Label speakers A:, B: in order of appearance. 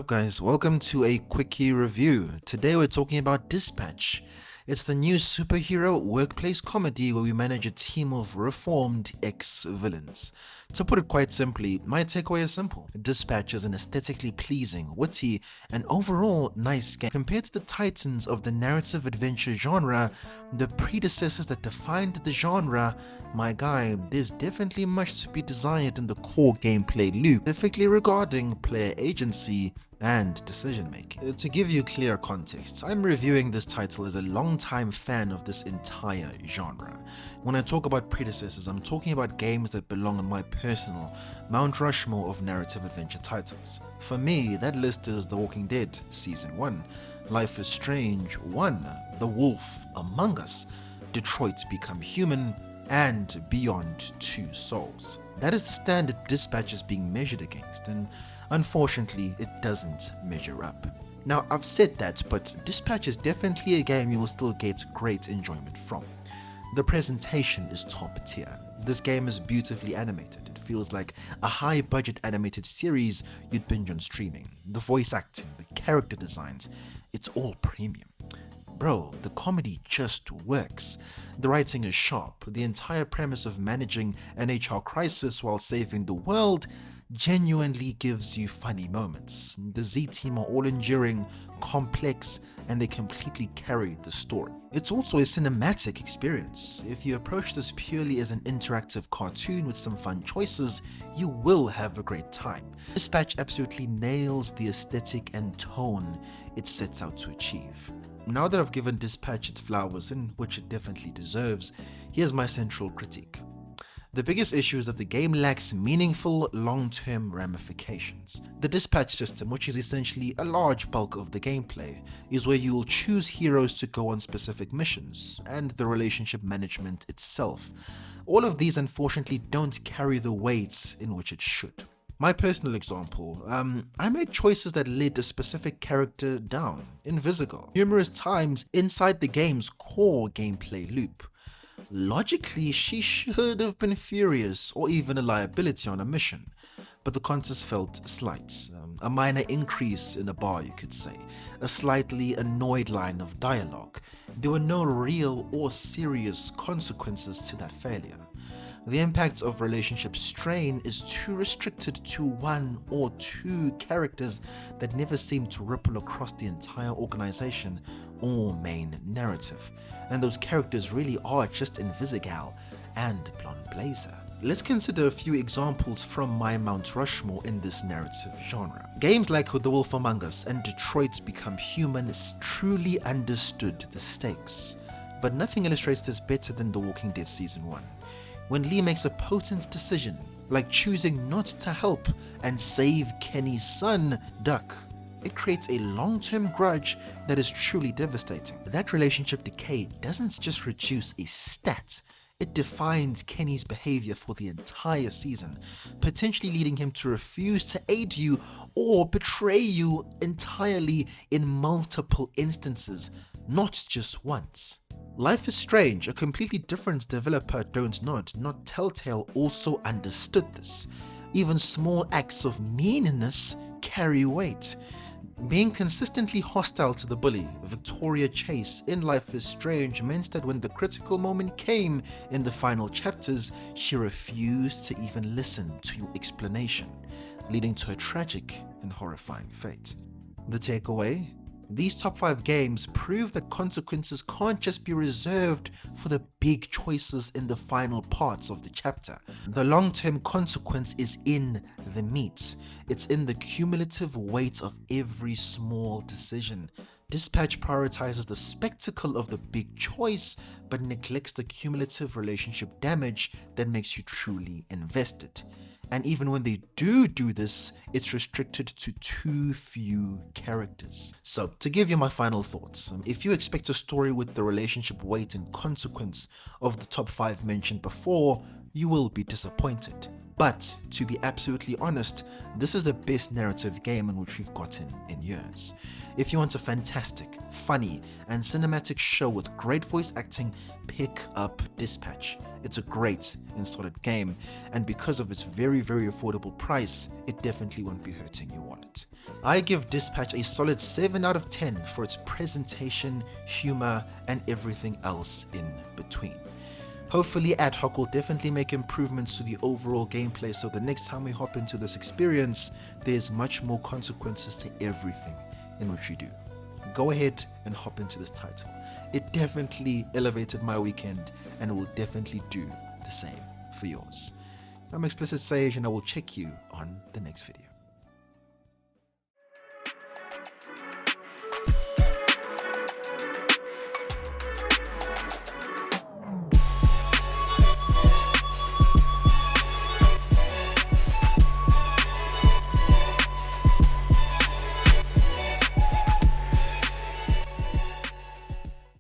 A: Guys, welcome to a Quickie review. Today we're talking about Dispatch. It's the new superhero workplace comedy where we manage a team of reformed ex-villains. To put it quite simply, my takeaway is simple. Dispatch is an aesthetically pleasing, witty, and overall nice game. Compared to the titans of the narrative adventure genre, the predecessors that defined the genre, my guy, there's definitely much to be desired in the core gameplay loop, specifically regarding player agency and decision making. To give you clear context, I'm reviewing this title as a long-time fan of this entire genre. When I talk about predecessors, I'm talking about games that belong on my personal Mount Rushmore of narrative adventure titles. For me, that list is The Walking Dead Season 1, Life is Strange 1, The Wolf Among Us, Detroit Become Human, and Beyond Two Souls. That is the standard Dispatch is being measured against, and unfortunately, it doesn't measure up. Now, I've said that, but Dispatch is definitely a game you will still get great enjoyment from. The presentation is top tier. This game is beautifully animated. It feels like a high-budget animated series you'd binge on streaming. The voice acting, the character designs, it's all premium. Bro, the comedy just works. The writing is sharp. The entire premise of managing an HR crisis while saving the world genuinely gives you funny moments. The Z-Team are all enduring, complex, and they completely carry the story. It's also a cinematic experience. If you approach this purely as an interactive cartoon with some fun choices, you will have a great time. Dispatch absolutely nails the aesthetic and tone it sets out to achieve. Now that I've given Dispatch its flowers, and which it definitely deserves, here's my central critique. The biggest issue is that the game lacks meaningful long-term ramifications. The dispatch system, which is essentially a large bulk of the gameplay, is where you will choose heroes to go on specific missions, and the relationship management itself. All of these unfortunately don't carry the weight in which it should. My personal example, I made choices that led a specific character down, invisible, numerous times inside the game's core gameplay loop. Logically, she should have been furious or even a liability on a mission, but the contest felt slight, a minor increase in a bar you could say, a slightly annoyed line of dialogue. There were no real or serious consequences to that failure. The impact of relationship strain is too restricted to one or two characters that never seem to ripple across the entire organization or main narrative, and those characters really are just Invisigal and Blonde Blazer. Let's consider a few examples from my Mount Rushmore in this narrative genre. Games like The Wolf Among Us and Detroit Become Human truly understood the stakes, but nothing illustrates this better than The Walking Dead Season 1. When Lee makes a potent decision, like choosing not to help and save Kenny's son, Duck, it creates a long-term grudge that is truly devastating. That relationship decay doesn't just reduce a stat, it defines Kenny's behavior for the entire season, potentially leading him to refuse to aid you or betray you entirely in multiple instances, not just once. Life is Strange, a completely different developer, Don't Nod, not Telltale, also understood this. Even small acts of meanness carry weight. Being consistently hostile to the bully, Victoria Chase, in Life is Strange meant that when the critical moment came in the final chapters, she refused to even listen to your explanation, leading to a tragic and horrifying fate. The takeaway? These top 5 games prove that consequences can't just be reserved for the big choices in the final parts of the chapter. The long-term consequence is in the meat. It's in the cumulative weight of every small decision. Dispatch prioritizes the spectacle of the big choice, but neglects the cumulative relationship damage that makes you truly invested. And even when they do this, it's restricted to too few characters. So, to give you my final thoughts, if you expect a story with the relationship weight and consequence of the top 5 mentioned before, you will be disappointed. But, to be absolutely honest, this is the best narrative game in which we've gotten in years. If you want a fantastic, funny, and cinematic show with great voice acting, pick up Dispatch. It's a great and solid game, and because of its very affordable price, it definitely won't be hurting your wallet. I give Dispatch a solid 7 out of 10 for its presentation, humor, and everything else in between. Hopefully Ad Hoc will definitely make improvements to the overall gameplay, so the next time we hop into this experience, there's much more consequences to everything in which you do. Go ahead and hop into this title. It definitely elevated my weekend, and it will definitely do the same for yours. I'm Explicit Sage, and I will check you on the next video.